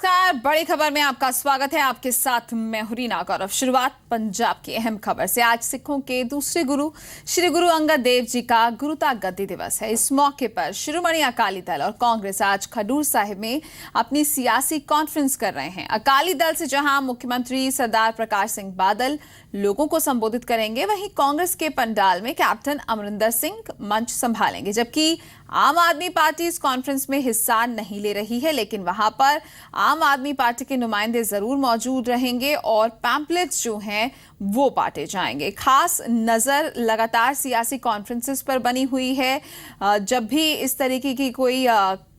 नमस्कार, बड़ी खबर में आपका स्वागत है। आपके साथ मैं हूं रीना गौरव। शुरुआत पंजाब की अहम खबर से। आज सिखों के दूसरे गुरु श्री गुरु अंगद देव जी का गुरुता गद्दी दिवस है। इस मौके पर शिरोमणि अकाली दल और कांग्रेस आज खडूर साहिब में अपनी सियासी कॉन्फ्रेंस कर रहे हैं। अकाली दल से जहां मुख्यमंत्री सरदार प्रकाश सिंह बादल लोगों को संबोधित करेंगे, वहीं कांग्रेस के पंडाल में कैप्टन अमरिंदर सिंह मंच संभालेंगे। जबकि आम आदमी पार्टी इस कॉन्फ्रेंस में हिस्सा नहीं ले रही है, लेकिन वहां पर आम आदमी पार्टी के नुमाइंदे जरूर मौजूद रहेंगे और पैम्पलेट्स जो हैं वो बांटे जाएंगे। खास नजर लगातार सियासी कॉन्फ्रेंसेस पर बनी हुई है। जब भी इस तरीके की कोई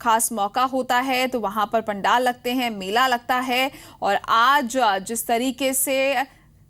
खास मौका होता है तो वहां पर पंडाल लगते हैं, मेला लगता है। और आज जिस तरीके से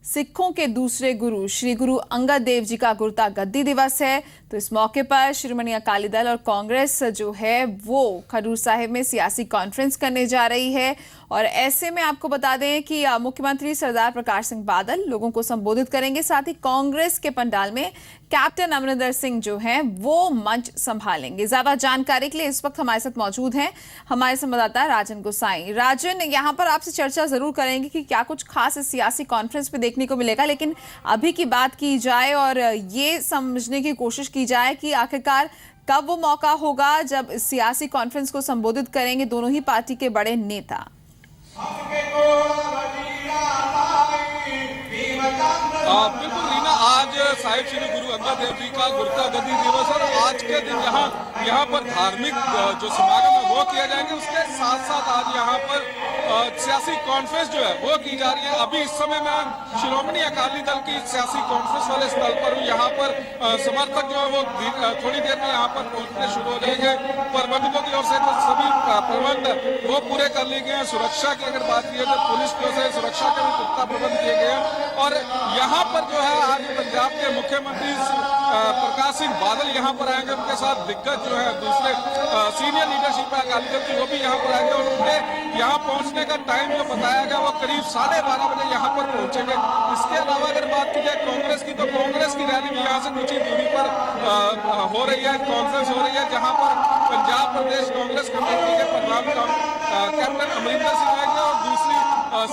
सिखों के दूसरे गुरु श्री गुरु अंगद देव जी का गुरुता गद्दी दिवस है, तो इस मौके पर शिरोमणि अकाली दल और कांग्रेस जो है वो खडूर साहिब में सियासी कॉन्फ्रेंस करने जा रही है। और ऐसे में आपको बता दें कि मुख्यमंत्री सरदार प्रकाश सिंह बादल लोगों को संबोधित करेंगे। साथ ही कांग्रेस के पंडाल में कैप्टन अमरिंदर सिंह जो हैं वो मंच संभालेंगे। ज्यादा जानकारी के लिए इस वक्त हमारे साथ मौजूद हैं हमारे संवाददाता राजन गोसाई। राजन, यहाँ पर आपसे चर्चा जरूर करेंगे कि क्या कुछ खास इस सियासी कॉन्फ्रेंस में देखने को मिलेगा, लेकिन अभी की बात की जाए और ये समझने की कोशिश की जाए कि आखिरकार कब वो मौका होगा जब इस सियासी कॉन्फ्रेंस को संबोधित करेंगे दोनों ही पार्टी के बड़े नेता। बिल्कुल रीना, आज साहिब श्री गुरु अंगद देव जी का गुरुता गद्दी दिवस है। आज के दिन यहाँ पर धार्मिक जो समागम है वो किया जाएंगे। उसके साथ साथ आज यहाँ पर सियासी कॉन्फ्रेंस जो है वो की जा रही है। अभी इस समय मैं शिरोमणि अकाली दल की सियासी कॉन्फ्रेंस वाले स्थल पर हूँ। यहाँ पर समर्थक जो है वो थोड़ी देर में यहाँ पर पहुंचने शुरू हो जाएंगे। प्रबंधकों की ओर से तो सभी प्रबंध वो पूरे कर लिए गए हैं। सुरक्षा की अगर बात की जाए तो पुलिस की ओर से सुरक्षा के भी पुख्ता प्रबंध किए गए हैं। और यहाँ पर जो है आज पंजाब के मुख्यमंत्री प्रकाश सिंह बादल यहाँ पर आएंगे। उनके साथ दिग्गज जो है दूसरे सीनियर लीडरशिप है अकाली दल की, वो भी यहाँ पर आएंगे। और उनके यहाँ पहुँचने का टाइम जो बताया गया वो करीब 12:30 बजे यहाँ पर पहुँचेंगे। इसके अलावा अगर बात की जाए कांग्रेस की, तो कांग्रेस की रैली भी यहाँ से कुछ ही दूरी पर हो रही है, कॉन्फ्रेंस हो रही है, जहाँ पर पंजाब प्रदेश कांग्रेस कमेटी के प्रधान कैप्टन अमरिंदर सिंह आएंगे और दूसरी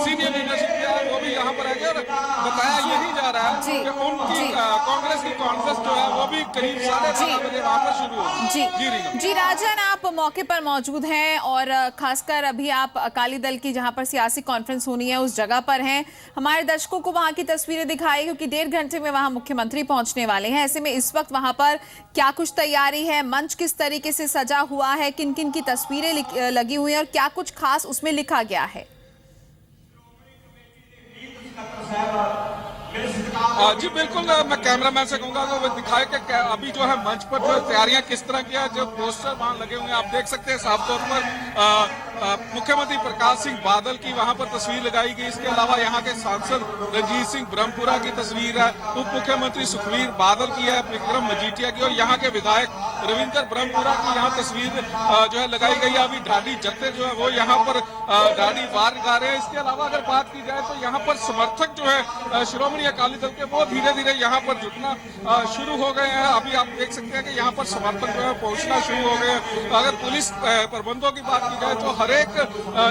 सीनियर लीडरशिप वो भी यहाँ पर आएंगे। और बताया यही जा रहा है कि उनकी कांग्रेस की कॉन्फ्रेंस जो है वो भी करीब 12:30 बजे वहाँ पर शुरू होगी। जी राजन, आप मौके पर मौजूद हैं और खासकर अभी आप अकाली दल की जहां पर सियासी कॉन्फ्रेंस होनी है उस जगह पर हैं। हमारे दर्शकों को वहां की तस्वीरें दिखाई, क्योंकि 1.5 घंटे में वहां मुख्यमंत्री पहुंचने वाले हैं। ऐसे में इस वक्त वहां पर क्या कुछ तैयारी है, मंच किस तरीके से सजा हुआ है, किन किन की तस्वीरें लगी हुई है और क्या कुछ खास उसमें लिखा गया है? जी बिल्कुल, मैं कैमरामैन से कहूंगा कि वो दिखाए कि अभी जो है मंच पर जो तैयारियां किस तरह की है। जो पोस्टर वहां लगे हुए हैं आप देख सकते हैं साफ तौर पर मुख्यमंत्री प्रकाश सिंह बादल की वहां पर तस्वीर लगाई गई। इसके अलावा यहाँ के सांसद रणजीत सिंह ब्रह्मपुरा की तस्वीर है, उप मुख्यमंत्री सुखबीर बादल की है, विक्रम मजीठिया की, और यहाँ के विधायक रविंदर ब्रह्मपुरा की यहाँ तस्वीर जो है लगाई गई है। अभी ढाडी जत्थे जो है वो यहाँ पर ढाडी वार गा रहे हैं। इसके अलावा अगर बात की जाए तो यहाँ पर समर्थक जो है शिरोमणि अकाली दल के वो धीरे धीरे यहाँ पर जुटना शुरू हो गए हैं। अभी आप देख सकते हैं कि यहाँ पर समर्थक जो है पहुंचना शुरू हो गए हैं। अगर पुलिस प्रबंधों की बात की जाए तो हर एक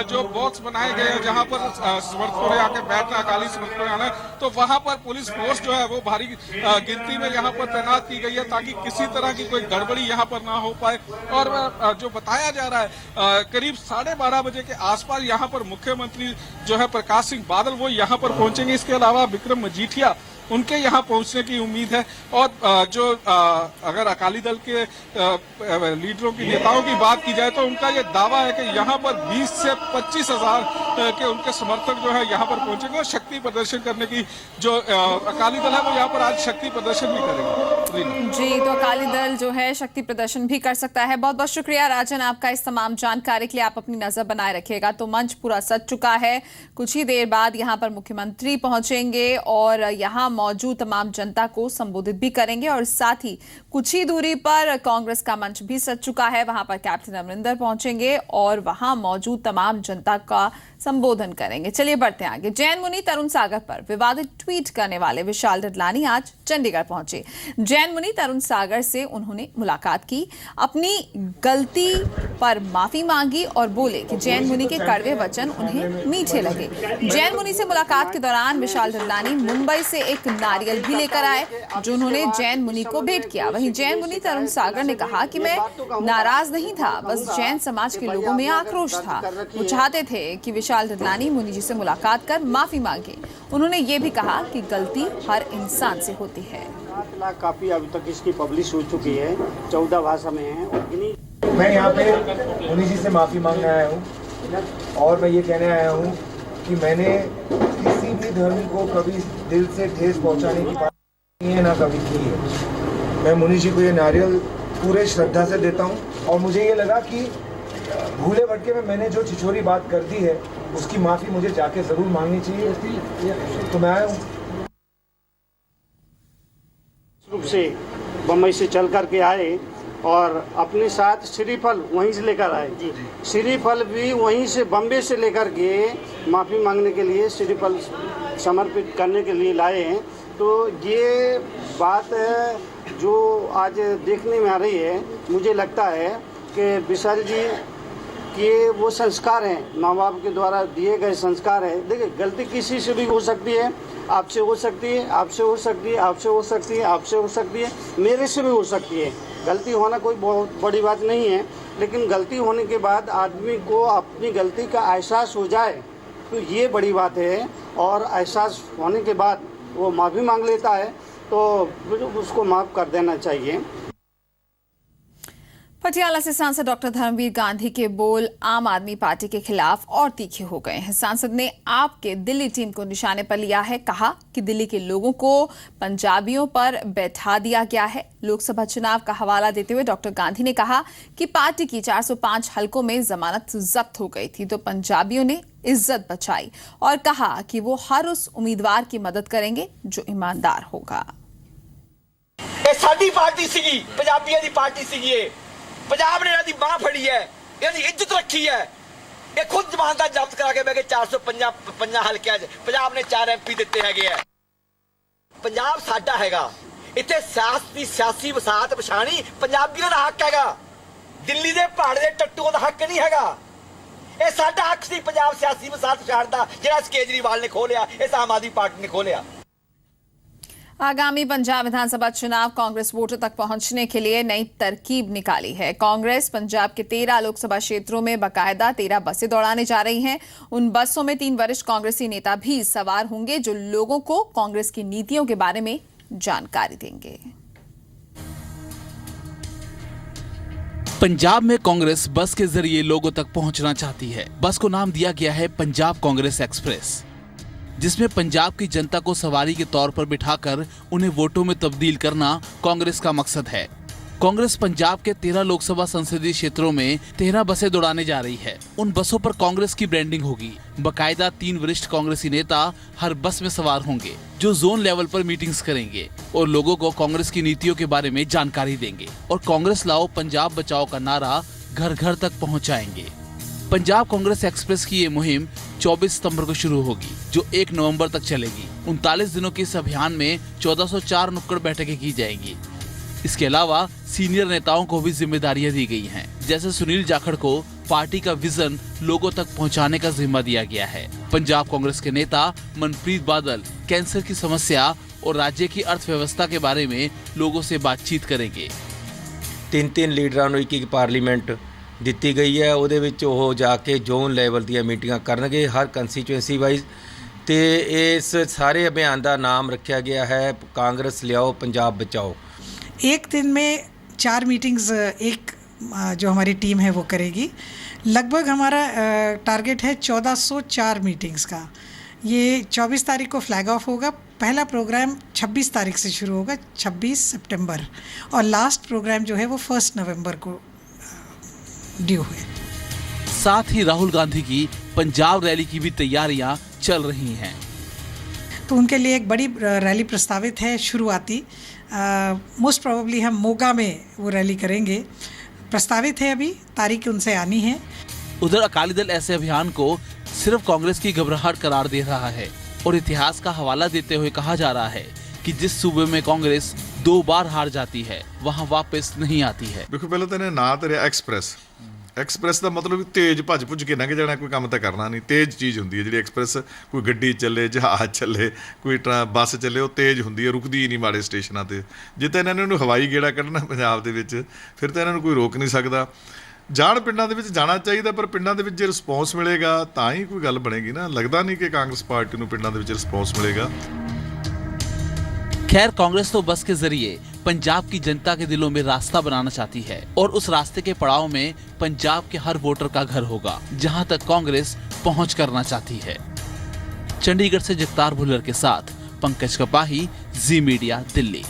जो बॉक्स बनाए गए हैं जहाँ पर समर्थकों ने आके बैठना, अकाली समर्थकों ने आना, तो वहां पर पुलिस फोर्स जो है वो भारी गिनती में यहाँ पर तैनात की गई है ताकि किसी तरह की कोई गड़बड़ी यहाँ पर ना हो पाए। और जो बताया जा रहा है करीब 12:30 बजे के आसपास यहाँ पर मुख्यमंत्री जो है प्रकाश सिंह बादल वो यहाँ पर पहुंचेंगे। इसके अलावा विक्रम मजीठिया उनके यहाँ पहुंचने की उम्मीद है। और जो अगर अकाली दल के लीडरों की नेताओं की बात की जाए तो उनका ये दावा है कि यहाँ पर 20 से 25 हजार के उनके समर्थक जो है यहाँ पर पहुंचेंगे और शक्ति प्रदर्शन करने की जो अकाली दल है वो यहाँ पर आज शक्ति प्रदर्शन भी करेंगे। जी, तो अकाली दल जो है शक्ति प्रदर्शन भी कर सकता है। बहुत बहुत शुक्रिया राजन आपका इस तमाम जानकारी के लिए। आप अपनी नजर बनाए रखिएगा। तो मंच पूरा सज चुका है। कुछ ही देर बाद यहाँ पर मुख्यमंत्री पहुंचेंगे और यहाँ मौजूद तमाम जनता को संबोधित भी करेंगे और साथ ही कुछ ही दूरी पर कांग्रेस का मंच भी सज चुका है। वहां पर कैप्टन अमरिंदर पहुंचेंगे और वहां मौजूद तमाम जनता का संबोधन करेंगे। चलिए बढ़ते हैं आगे। जैन मुनि तरुण सागर पर विवादित ट्वीट करने वाले विशाल डडलानी आज चंडीगढ़ पहुंचे। जैन मुनि तरुण सागर से उन्होंने मुलाकात की, अपनी गलती पर माफी मांगी और बोले कि जैन मुनि के कड़वे वचन उन्हें मीठे लगे। जैन मुनि से मुलाकात के दौरान विशाल डडलानी मुंबई से एक नारियल भी लेकर आए जो उन्होंने जैन मुनि को भेंट किया। वहीं जैन मुनि तरुण सागर ने कहा कि मैं नाराज नहीं था, बस जैन समाज के लोगों में आक्रोश था। वो चाहते थे कि विशाल डडलानी मुनि जी से मुलाकात कर माफी मांगे। उन्होंने ये भी कहा कि गलती हर इंसान से होती है। 7 लाख कापी अभी तक इसकी पब्लिश हो चुकी है, 14 भाषा में है। मैं यहाँ पे मुनि जी से माफी मांगने आया हूँ और मैं ये कहने आया हूँ कि मैंने किसी भी धर्म को कभी दिल से ठेस पहुँचाने की बात नहीं है, ना कभी की है। मैं मुनि जी को ये नारियल पूरे श्रद्धा से देता हूँ और मुझे ये लगा कि भूले भटके में मैंने जो छिछोरी बात कर दी है उसकी माफी मुझे जाके जरूर मांगनी चाहिए, तो मैं आया हूँ। रूप से बम्बई से चल करके आए और अपने साथ श्रीफल वहीं से लेकर आए। श्रीफल भी वहीं से बम्बई से लेकर के माफ़ी मांगने के लिए श्रीफल समर्पित करने के लिए लाए हैं। तो ये बात जो आज देखने में आ रही है, मुझे लगता है कि विशाल जी के वो संस्कार हैं, माँ बाप के द्वारा दिए गए संस्कार हैं। देखिए, गलती किसी से भी हो सकती है, आपसे हो सकती है, आपसे हो सकती है, आपसे हो सकती है, आपसे हो सकती है, मेरे से भी हो सकती है। गलती होना कोई बहुत बड़ी बात नहीं है, लेकिन गलती होने के बाद आदमी को अपनी गलती का एहसास हो जाए तो ये बड़ी बात है। और एहसास होने के बाद वो माफ़ी मांग लेता है तो उसको माफ़ कर देना चाहिए। पटियाला से सांसद डॉक्टर धर्मवीर गांधी के बोल आम आदमी पार्टी के खिलाफ और तीखे हो गए हैं। सांसद ने आप के दिल्ली टीम को निशाने पर लिया है। कहा कि दिल्ली के लोगों को पंजाबियों पर बैठा दिया गया है। लोकसभा चुनाव का हवाला देते हुए डॉक्टर गांधी ने कहा कि पार्टी की 405 हलकों में जमानत जब्त हो गई थी तो पंजाबियों ने इज्जत बचाई और कहा कि वो हर उस उम्मीदवार की मदद करेंगे जो ईमानदार होगा। साडी पार्टी सीगी, पंजाबियों की पार्टी सीगी। पंजाब ने इन्हां बांह फड़ी है, इन्हां इज्जत रखी है। ये खुद जमानत जब्त करा के बैठे 455 हल्कियां पंजाब ने 4 MP दिते है। पंजाब साडा हैगा, इत्थे सियासी वसात पछाणी पंजाबियों का हक हैगा। दिल्ली के पहाड़ के टट्टूओं का हक नहीं हैगा। ये साडा हक सी पंजाब सियासी वसात पछाण दा, जिहड़ा केजरीवाल ने खोलिया, इस आम आदमी पार्टी ने खोलिया। आगामी पंजाब विधानसभा चुनाव कांग्रेस वोटों तक पहुंचने के लिए नई तरकीब निकाली है। कांग्रेस पंजाब के 13 लोकसभा क्षेत्रों में बाकायदा 13 बसें दौड़ाने जा रही हैं। उन बसों में 3 वरिष्ठ कांग्रेसी नेता भी सवार होंगे जो लोगों को कांग्रेस की नीतियों के बारे में जानकारी देंगे। पंजाब में कांग्रेस बस के जरिए लोगों तक पहुंचना चाहती है। बस को नाम दिया गया है पंजाब कांग्रेस एक्सप्रेस, जिसमें पंजाब की जनता को सवारी के तौर पर बिठाकर उन्हें वोटों में तब्दील करना कांग्रेस का मकसद है। कांग्रेस पंजाब के 13 लोकसभा संसदीय क्षेत्रों में 13 बसें दौड़ाने जा रही है। उन बसों पर कांग्रेस की ब्रांडिंग होगी। बाकायदा 3 वरिष्ठ कांग्रेसी नेता हर बस में सवार होंगे जो जोन लेवल पर मीटिंग्स करेंगे और लोगों को कांग्रेस की नीतियों के बारे में जानकारी देंगे और कांग्रेस लाओ पंजाब बचाओ का नारा घर घर तक पहुँचाएंगे। पंजाब कांग्रेस एक्सप्रेस की ये मुहिम 24 सितंबर को शुरू होगी जो 1 नवंबर तक चलेगी। 39 दिनों के इस अभियान में 1404 नुक्कड़ बैठकें की जाएंगी। इसके अलावा सीनियर नेताओं को भी जिम्मेदारियां दी गई हैं। जैसे सुनील जाखड़ को पार्टी का विजन लोगों तक पहुंचाने का जिम्मा दिया गया है। पंजाब कांग्रेस के नेता मनप्रीत बादल कैंसर की समस्या और राज्य की अर्थव्यवस्था के बारे में लोगों से बातचीत करेंगे। 3 लीडरां नूं एक पार्लीमेंट ਦਿੱਤੀ ਗਈ ਹੈ। ਉਹਦੇ ਵਿੱਚ ਉਹ ਜਾ ਕੇ ਜ਼ੋਨ ਲੈਵਲ ਦੀਆਂ ਮੀਟਿੰਗਾਂ ਕਰਨਗੇ ਹਰ ਕੰਸਟੀਚੁਐਂਸੀ ਵਾਈਜ਼ ਤੇ ਇਸ ਸਾਰੇ ਅਭਿਆਨ ਦਾ ਨਾਮ ਰੱਖਿਆ ਗਿਆ ਹੈ ਕਾਂਗਰਸ ਲਿਆਓ पंजाब बचाओ। एक दिन में 4 मीटिंग्स एक जो हमारी टीम है वो करेगी। लगभग हमारा टारगेट है 1404 मीटिंग्स का। ये 24 तारीख को फ्लैग ऑफ होगा। पहला प्रोग्राम 26 तारीख से शुरू होगा, 26 सितंबर, और लास्ट प्रोग्राम जो है वो 1 नवंबर को ड्यू है। साथ ही राहुल गांधी की पंजाब रैली की भी तैयारियां चल रही हैं। तो उनके लिए एक बड़ी रैली प्रस्तावित है शुरुआती। मोस्ट प्रोबेबली हम मोगा में वो रैली करेंगे, प्रस्तावित है, अभी तारीख उनसे आनी है। उधर अकाली दल ऐसे अभियान को सिर्फ कांग्रेस की घबराहट करार दे रहा है और इतिहास का हवाला देते हुए कहा जा रहा है कि जिस सूबे में कांग्रेस 2 बार हार जाती है वहां वापस नहीं आती है। देखो पहले तो इन्हें ना धरिया एक्सप्रैस का मतलब तेज भज भुज के लंघ जाना, कोई काम तो करना नहीं। तेज चीज़ होंगी है जी एक्सप्रैस, कोई गड्डी चले, जहाज चले, कोई बस चले, वो तेज होंगी है, रुकती ही नहीं माड़े स्टेशनों पर। जे तो इन्होंने हवाई गेड़ा कढ़ना पंजाब के विच, फिर तो इन्होंने कोई रोक नहीं सकता। जान पिंडां दे विच जाना चाहिए, पर पिंडां दे विच जे रिस्पॉन्स मिलेगा तां ही कोई गल बनेगी ना। लगता नहीं कि कांग्रेस पार्टी नूं पिंडां दे विच रिस्पॉन्स मिलेगा। खैर कांग्रेस तो बस के जरिए पंजाब की जनता के दिलों में रास्ता बनाना चाहती है और उस रास्ते के पड़ाव में पंजाब के हर वोटर का घर होगा जहां तक कांग्रेस पहुंच करना चाहती है। चंडीगढ़ से जगतार भुल्लर के साथ पंकज कपाही, जी मीडिया, दिल्ली।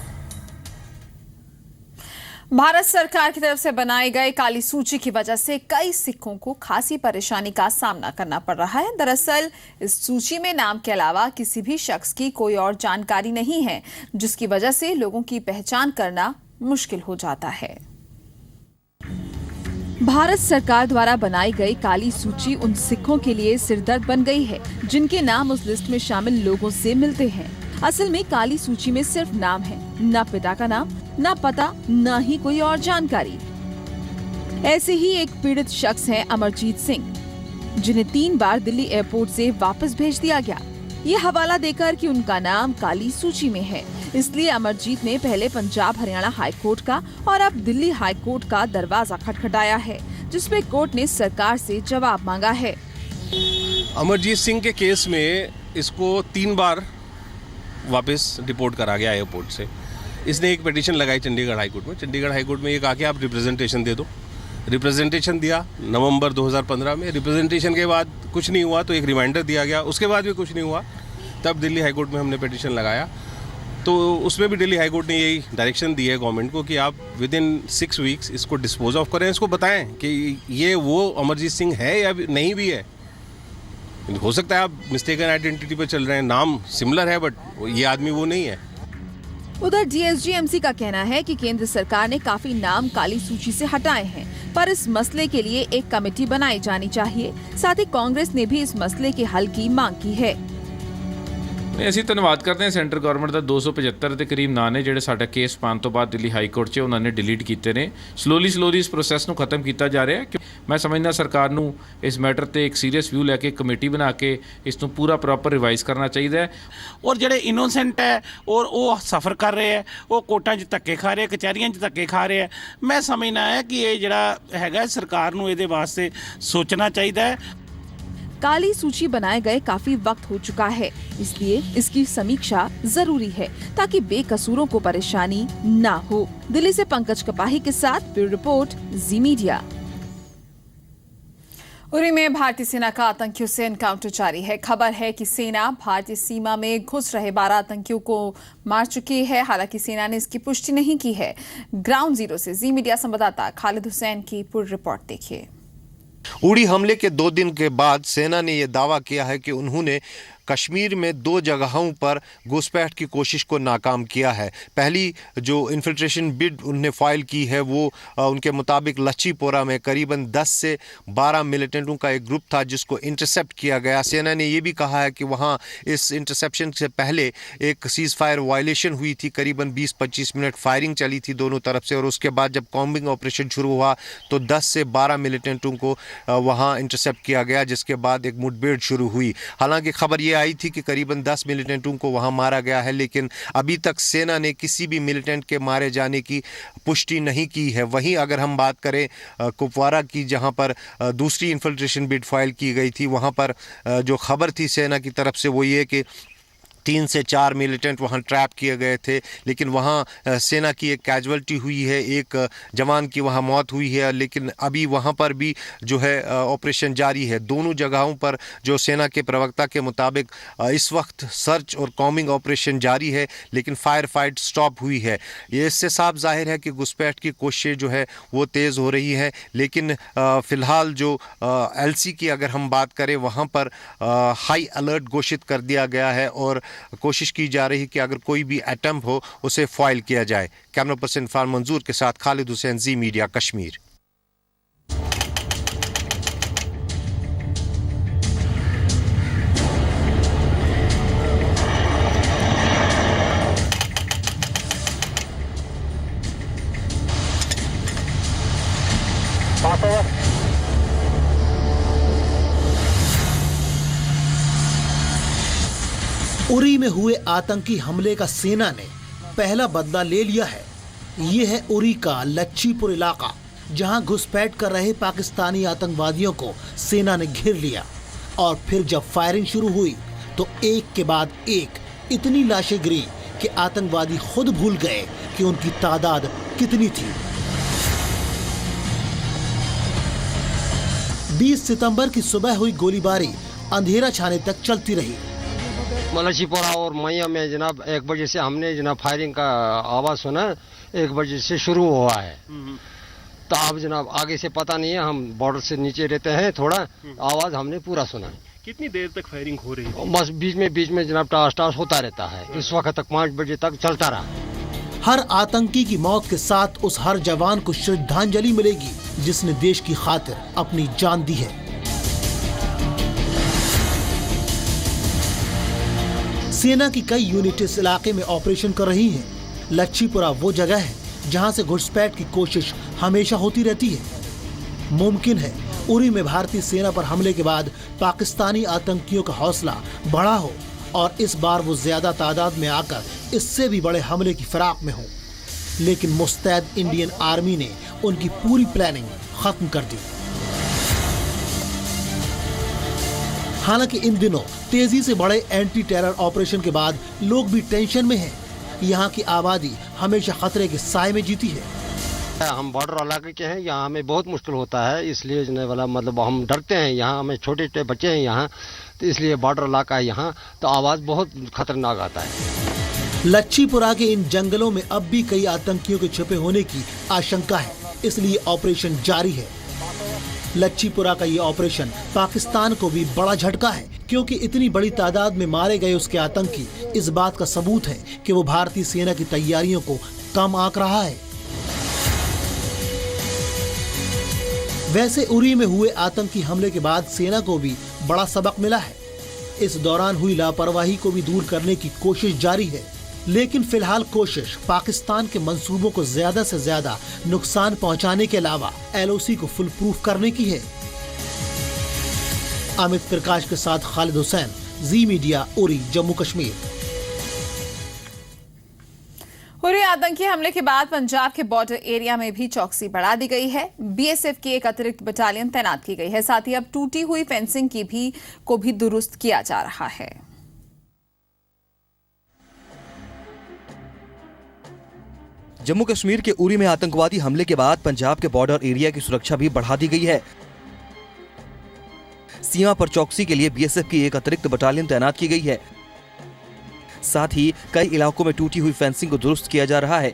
भारत सरकार की तरफ से बनाई गई काली सूची की वजह से कई सिखों को खासी परेशानी का सामना करना पड़ रहा है। दरअसल इस सूची में नाम के अलावा किसी भी शख्स की कोई और जानकारी नहीं है, जिसकी वजह से लोगों की पहचान करना मुश्किल हो जाता है। भारत सरकार द्वारा बनाई गई काली सूची उन सिखों के लिए सिरदर्द बन गई है जिनके नाम उस लिस्ट में शामिल लोगों से मिलते हैं। असल में काली सूची में सिर्फ नाम है, न पिता का नाम, न पता, न ही कोई और जानकारी। ऐसे ही एक पीड़ित शख्स हैं अमरजीत सिंह, जिन्हें 3 बार दिल्ली एयरपोर्ट से वापस भेज दिया गया। ये हवाला देकर कि उनका नाम काली सूची में है, इसलिए अमरजीत ने पहले पंजाब हरियाणा हाई कोर्ट का और अब दिल्ली हाई कोर्ट का दरवाजा खटखटाया है, जिसमें कोर्ट ने सरकार से जवाब मांगा है। अमरजीत सिंह के केस में इसको 3 बार वापस डिपोर्ट करा गया एयरपोर्ट से। इसने एक पिटीशन लगाई चंडीगढ़ हाई कोर्ट में। चंडीगढ़ हाई कोर्ट में ये कहा कि आप रिप्रेजेंटेशन दे दो। रिप्रेजेंटेशन दिया नवंबर 2015 में। रिप्रेजेंटेशन के बाद कुछ नहीं हुआ तो एक रिमाइंडर दिया गया, उसके बाद भी कुछ नहीं हुआ। तब दिल्ली हाई कोर्ट में हमने पिटीशन लगाया, तो उसमें भी दिल्ली हाई कोर्ट ने यही डायरेक्शन दी है गवर्नमेंट को कि आप विद इन 6 वीक्स इसको डिस्पोज ऑफ करें। इसको बताएं कि ये वो अमरजीत सिंह है या नहीं भी है। हो सकता है आप मिस्टेकन आइडेंटिटी पर चल रहे हैं, नाम सिमिलर है बट ये आदमी वो नहीं है। उधर डीएसजीएमसी का कहना है कि केंद्र सरकार ने काफी नाम काली सूची से हटाए हैं, पर इस मसले के लिए एक कमेटी बनाई जानी चाहिए। साथ ही कांग्रेस ने भी इस मसले के हल की मांग की है। ਅਸੀਂ ਧੰਨਵਾਦ ਕਰਦੇ ਹਾਂ ਸੈਂਟਰ ਗਵਰਨਮੈਂਟ ਦਾ। 275 ਦੇ ਕਰੀਬ ਨਾਂ ਨੇ ਜਿਹੜੇ ਸਾਡਾ ਕੇਸ ਪਾਉਣ ਤੋਂ ਬਾਅਦ ਦਿੱਲੀ ਹਾਈ ਕੋਰਟ 'ਚ ਉਹਨਾਂ ਨੇ ਡਿਲੀਟ ਕੀਤੇ ਨੇ। ਸਲੋਲੀ ਇਸ ਪ੍ਰੋਸੈਸ ਨੂੰ ਖਤਮ ਕੀਤਾ ਜਾ ਰਿਹਾ ਹੈ। ਮੈਂ ਸਮਝਦਾ ਸਰਕਾਰ ਨੂੰ ਇਸ ਮੈਟਰ ਤੇ ਇੱਕ ਸੀਰੀਅਸ ਵਿਊ ਲੈ ਕੇ ਕਮੇਟੀ ਬਣਾ ਕੇ ਇਸ ਨੂੰ ਪੂਰਾ ਪ੍ਰੋਪਰ ਰਿਵਾਈਜ਼ ਕਰਨਾ ਚਾਹੀਦਾ ਹੈ। ਔਰ ਜਿਹੜੇ ਇਨੋਸੈਂਟ ਹੈ ਔਰ ਉਹ ਸਫਰ ਕਰ ਰਹੇ ਹੈ, ਉਹ ਕੋਰਟਾਂ 'ਚ ਧੱਕੇ ਖਾ ਰਹੇ, ਕਚਹਿਰੀਆਂ 'ਚ ਧੱਕੇ ਖਾ ਰਹੇ ਹੈ। ਮੈਂ ਸਮਝਦਾ ਹੈ ਕਿ ਇਹ ਜਿਹੜਾ ਹੈਗਾ ਸਰਕਾਰ ਨੂੰ ਇਹਦੇ ਵਾਸਤੇ ਸੋਚਣਾ ਚਾਹੀਦਾ ਹੈ। काली सूची बनाए गए काफी वक्त हो चुका है, इसलिए इसकी समीक्षा जरूरी है ताकि बेकसूरों को परेशानी ना हो। दिल्ली से पंकज कपाही के साथ ब्यूरो रिपोर्ट, जी मीडिया। उरी में भारतीय सेना का आतंकियों से एनकाउंटर जारी है। खबर है कि सेना भारतीय सीमा में घुस रहे 12 आतंकियों को मार चुकी है। हालांकि सेना ने इसकी पुष्टि नहीं की है। ग्राउंड जीरो से जी मीडिया संवाददाता खालिद हुसैन की पूरी रिपोर्ट देखिए। उड़ी हमले के 2 दिन के बाद सेना ने यह दावा किया है कि उन्होंने कश्मीर में 2 जगहों पर घुसपैठ की कोशिश को नाकाम किया है। पहली जो इन्फिल्ट्रेशन बिड उन्होंने फाइल की है वो उनके मुताबिक लच्छीपोरा में करीबन 10 से 12 मिलिटेंटों का एक ग्रुप था जिसको इंटरसेप्ट किया गया। सेना ने ये भी कहा है कि वहाँ इस इंटरसेप्शन से पहले एक सीज़ फायर वायलेशन हुई थी, करीबन 20-25 मिनट फायरिंग चली थी दोनों तरफ से, और उसके बाद जब कॉम्बिंग ऑपरेशन शुरू हुआ तो 10 से 12 मिलिटेंटों को वहाँ इंटरसेप्ट किया गया, जिसके बाद एक मुठभेड़ शुरू हुई। हालांकि खबर ये आई थी कि करीबन 10 मिलिटेंटों को वहां मारा गया है, लेकिन अभी तक सेना ने किसी भी मिलिटेंट के मारे जाने की पुष्टि नहीं की है। वहीं अगर हम बात करें कुपवारा की, जहां पर दूसरी इन्फिल्ट्रेशन बिड फाइल की गई थी, वहां पर जो खबर थी सेना की तरफ से वो ये कि 3 से 4 मिलिटेंट वहाँ ट्रैप किए गए थे, लेकिन वहाँ सेना की एक कैजुअल्टी हुई है, एक जवान की वहाँ मौत हुई है। लेकिन अभी वहाँ पर भी जो है ऑपरेशन जारी है। दोनों जगहों पर जो सेना के प्रवक्ता के मुताबिक इस वक्त सर्च और कॉम्बिंग ऑपरेशन जारी है, लेकिन फायर फाइट स्टॉप हुई है। ये इससे साफ जाहिर है कि घुसपैठ की कोशिशें जो है वो तेज़ हो रही है। लेकिन फ़िलहाल जो LC की अगर हम बात करें, वहाँ पर हाई अलर्ट घोषित कर दिया गया है और कोशिश की जा रही है कि अगर कोई भी अटेम्प्ट हो उसे फॉइल किया जाए। कैमरा पर्सन इरफान मंजूर के साथ खालिद हुसैन, जी मीडिया कश्मीर। उरी में हुए आतंकी हमले का सेना ने पहला बदला ले लिया है। ये है उरी का लच्छीपुर इलाका, जहां घुसपैठ कर रहे पाकिस्तानी आतंकवादियों को सेना ने घेर लिया और फिर जब फायरिंग शुरू हुई तो एक के बाद एक इतनी लाशें गिरी कि आतंकवादी खुद भूल गए कि उनकी तादाद कितनी थी। 20 सितंबर की सुबह हुई गोलीबारी अंधेरा छाने तक चलती रही। मलशीपुरा और मैया में जनाब 1 बजे से हमने जनाब फायरिंग का आवाज़ सुना, 1 बजे से शुरू हुआ है। तो अब जनाब आगे से पता नहीं है, हम बॉर्डर से नीचे रहते हैं, थोड़ा आवाज़ हमने पूरा सुना। कितनी देर तक फायरिंग हो रही है? बस बीच में जनाब टास टास होता रहता है। इस वक्त तक 5 बजे तक चलता रहा। हर आतंकी की मौत के साथ उस हर जवान को श्रद्धांजलि मिलेगी जिसने देश की खातिर अपनी जान दी है। सेना की कई यूनिट इस इलाके में ऑपरेशन कर रही हैं। लच्छीपुरा वो जगह है जहां से घुसपैठ की कोशिश हमेशा होती रहती है। मुमकिन है उरी में भारतीय सेना पर हमले के बाद पाकिस्तानी आतंकियों का हौसला बढ़ा हो और इस बार वो ज्यादा तादाद में आकर इससे भी बड़े हमले की फिराक में हो, लेकिन मुस्तैद इंडियन आर्मी ने उनकी पूरी प्लानिंग खत्म कर दी। हालांकि इन दिनों तेजी से बढ़े एंटी टेरर ऑपरेशन के बाद लोग भी टेंशन में हैं। यहाँ की आबादी हमेशा खतरे के साए में जीती है। हम बॉर्डर इलाके के हैं, यहाँ हमें बहुत मुश्किल होता है, इसलिए जो वाला मतलब हम डरते हैं। यहाँ हमें छोटे छोटे बच्चे हैं यहाँ, तो इसलिए बॉर्डर इलाका है यहाँ, तो आवाज़ बहुत खतरनाक आता है। लच्छीपुरा के इन जंगलों में अब भी कई आतंकियों के छिपे होने की आशंका है, इसलिए ऑपरेशन जारी है। लच्छीपुरा का ये ऑपरेशन पाकिस्तान को भी बड़ा झटका है, क्योंकि इतनी बड़ी तादाद में मारे गए उसके आतंकी इस बात का सबूत है कि वो भारतीय सेना की तैयारियों को कम आंक रहा है। वैसे उरी में हुए आतंकी हमले के बाद सेना को भी बड़ा सबक मिला है। इस दौरान हुई लापरवाही को भी दूर करने की कोशिश जारी है, लेकिन फिलहाल कोशिश पाकिस्तान के मंसूबों को ज्यादा से ज्यादा नुकसान पहुंचाने के अलावा LOC को फुल प्रूफ करने की है। अमित प्रकाश के साथ खालिद हुसैन, जी मीडिया, उरी, जम्मू कश्मीर। उरी आतंकी हमले के बाद पंजाब के बॉर्डर एरिया में भी चौकसी बढ़ा दी गई है। BSF की एक अतिरिक्त बटालियन तैनात की गई है। साथ ही अब टूटी हुई फेंसिंग को भी दुरुस्त किया जा रहा है। जम्मू कश्मीर के उरी में आतंकवादी हमले के बाद पंजाब के बॉर्डर एरिया की सुरक्षा भी बढ़ा दी गई है। सीमा पर चौकसी के लिए BSF की एक अतिरिक्त बटालियन तैनात की गई है। साथ ही कई इलाकों में टूटी हुई फेंसिंग को दुरुस्त किया जा रहा है।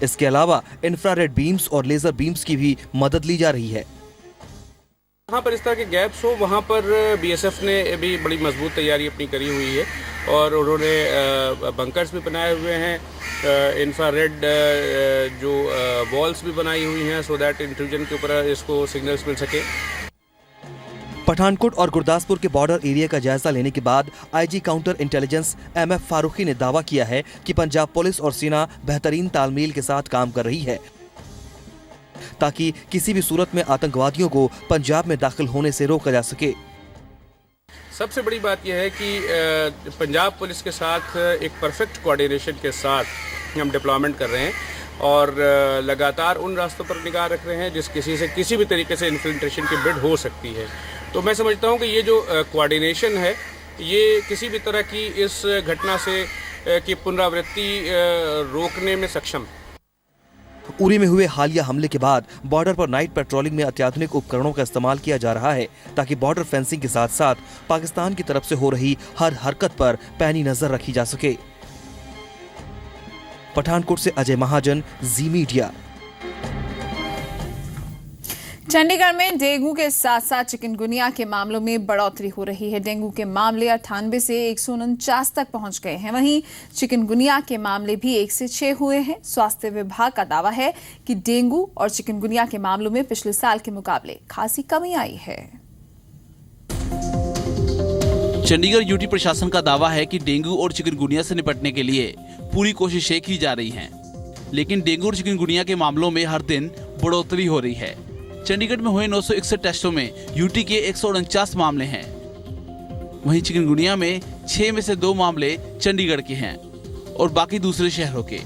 इसके अलावा इंफ्रारेड बीम्स और लेजर बीम्स की भी मदद ली जा रही है। जहाँ पर इस तरह के गैप्स हो वहाँ पर BSF ने भी बड़ी मजबूत तैयारी अपनी करी हुई है और उन्होंने बंकर्स भी बनाए हुए हैं, इंफ्रारेड जो वॉल्स भी बनाई हुई हैं, सो दैट इंट्रूजन के ऊपर इसको सिग्नल्स मिल सके। पठानकोट और गुरदासपुर के बॉर्डर एरिया का जायजा लेने के बाद IG counter intelligence MF Farooqui ने दावा किया है कि पंजाब पुलिस और सेना बेहतरीन तालमेल के साथ काम कर रही है ताकि किसी भी सूरत में आतंकवादियों को पंजाब में दाखिल होने से रोका जा सके। सबसे बड़ी बात यह है कि पंजाब पुलिस के साथ एक परफेक्ट कोऑर्डिनेशन के साथ हम डिप्लॉयमेंट कर रहे हैं और लगातार उन रास्तों पर निगाह रख रहे हैं जिस किसी भी तरीके से इन्फिल्ट्रेशन की बिड हो सकती है। तो मैं समझता हूं कि ये जो कोऑर्डिनेशन है ये किसी भी तरह की इस घटना से की पुनरावृत्ति रोकने में सक्षम है। उरी में हुए हालिया हमले के बाद बॉर्डर पर नाइट पेट्रोलिंग में अत्याधुनिक उपकरणों का इस्तेमाल किया जा रहा है ताकि बॉर्डर फेंसिंग के साथ साथ पाकिस्तान की तरफ से हो रही हर हरकत पर पैनी नजर रखी जा सके। पठानकोट से अजय महाजन, जी मीडिया। चंडीगढ़ में डेंगू के साथ साथ चिकनगुनिया के मामलों में बढ़ोतरी हो रही है। डेंगू के मामले 98 से 149 तक पहुंच गए हैं। वहीं चिकनगुनिया के मामले भी 1 से 6 हुए हैं। स्वास्थ्य विभाग का दावा है कि डेंगू और चिकनगुनिया के मामलों में पिछले साल के मुकाबले खासी कमी आई है। चंडीगढ़ यूटी प्रशासन का दावा है कि डेंगू और चिकनगुनिया से निपटने के लिए पूरी कोशिशें की जा रही हैं, लेकिन डेंगू और चिकनगुनिया के मामलों में हर दिन बढ़ोतरी हो रही है। चंडीगढ़ में हुए 961 टेस्टों में यूटी के 149 मामले हैं। वहीं चिकनगुनिया में 6 में से 2 मामले चंडीगढ़ के हैं और बाकी दूसरे शहरों के।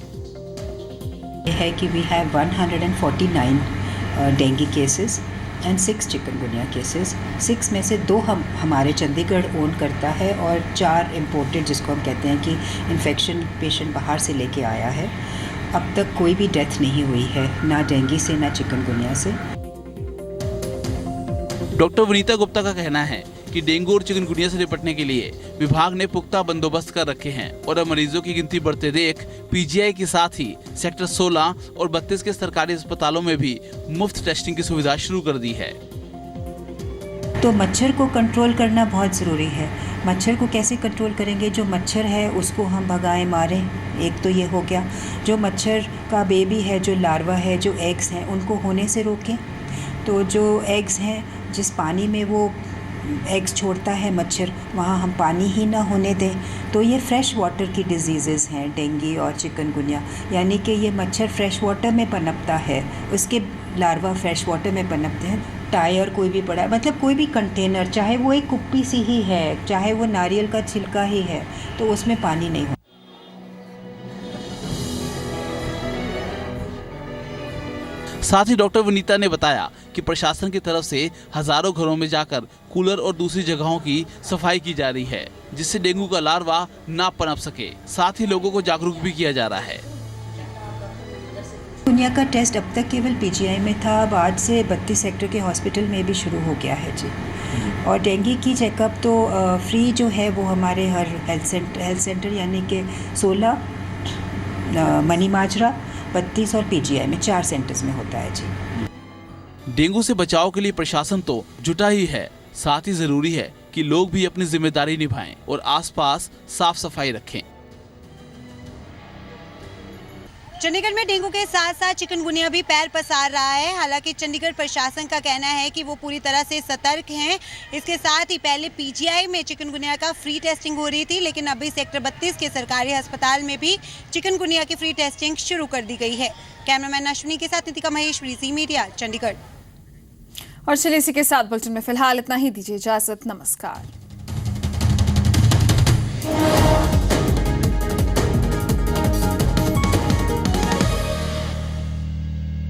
है कि we have 149 dengue cases and 6 chikungunya cases. 6 में से 2 हमारे चंडीगढ़ ओन करता है और 4 इम्पोर्टेड, जिसको हम कहते हैं कि इन्फेक्शन पेशेंट बाहर से लेके आया है। अब तक कोई भी डेथ नहीं हुई है, ना डेंगू से ना चिकनगुनिया से। डॉक्टर वनीता गुप्ता का कहना है कि डेंगू और चिकनगुनिया से निपटने के लिए विभाग ने पुख्ता बंदोबस्त कर रखे हैं और अब मरीजों की गिनती बढ़ते देख पीजीआई के साथ ही सेक्टर 16 और 32 के सरकारी अस्पतालों में भी मुफ्त टेस्टिंग की सुविधा शुरू कर दी है। तो मच्छर को कंट्रोल करना बहुत ज़रूरी है। मच्छर को कैसे कंट्रोल करेंगे? जो मच्छर है उसको हम भगाएं, मारें। एक तो ये हो गया। जो मच्छर का बेबी है, जो लार्वा है, जो एग्स हैं, उनको होने से रोकें। तो जो एग्स हैं, जिस पानी में वो एग्स छोड़ता है मच्छर, वहाँ हम पानी ही ना होने दें। तो ये फ्रेश वाटर की डिजीज़ेज़ हैं, डेंगू और चिकनगुनिया। यानी कि ये मच्छर फ्रेश वाटर में पनपता है, उसके लार्वा फ्रेश वाटर में पनपते हैं। टायर कोई भी पड़ा, मतलब कोई भी कंटेनर, चाहे वो एक कुप्पी सी ही है, चाहे वो नारियल का छिलका ही है, तो उसमें पानी नहीं हो। साथ ही डॉक्टर वनीता ने बताया कि प्रशासन की तरफ से हजारों घरों में जाकर कूलर और दूसरी जगहों की सफाई की जा रही है, जिससे डेंगू का लार्वा ना पनप सके। साथ ही लोगों को जागरूक भी किया जा रहा है। दुनिया का टेस्ट अब तक केवल पीजीआई में था, अब आज से 32 सेक्टर के हॉस्पिटल में भी शुरू हो गया है जी। और डेंगू की चेकअप तो फ्री जो है वो हमारे हर हेल्थ सेंटर यानी कि 16 मनी माजरा, 32 और पीजीआई में 4 सेंटर्स में होता है जी। डेंगू से बचाव के लिए प्रशासन तो जुटा ही है, साथ ही जरूरी है कि लोग भी अपनी जिम्मेदारी निभाएं और आसपास साफ सफाई रखें। चंडीगढ़ में डेंगू के साथ साथ चिकनगुनिया भी पैर पसार रहा है। हालांकि चंडीगढ़ प्रशासन का कहना है कि वो पूरी तरह से सतर्क हैं। इसके साथ ही पहले पीजीआई में चिकनगुनिया का फ्री टेस्टिंग हो रही थी, लेकिन अभी सेक्टर 32 के सरकारी अस्पताल में भी चिकनगुनिया की फ्री टेस्टिंग शुरू कर दी गई है। कैमरामैन अश्विनी के साथ नितिका महेश्वरी, ज़ी मीडिया, चंडीगढ़। और चलिए इसी के साथ बुलेटिन में फिलहाल इतना ही। दीजिए इजाजत, नमस्कार।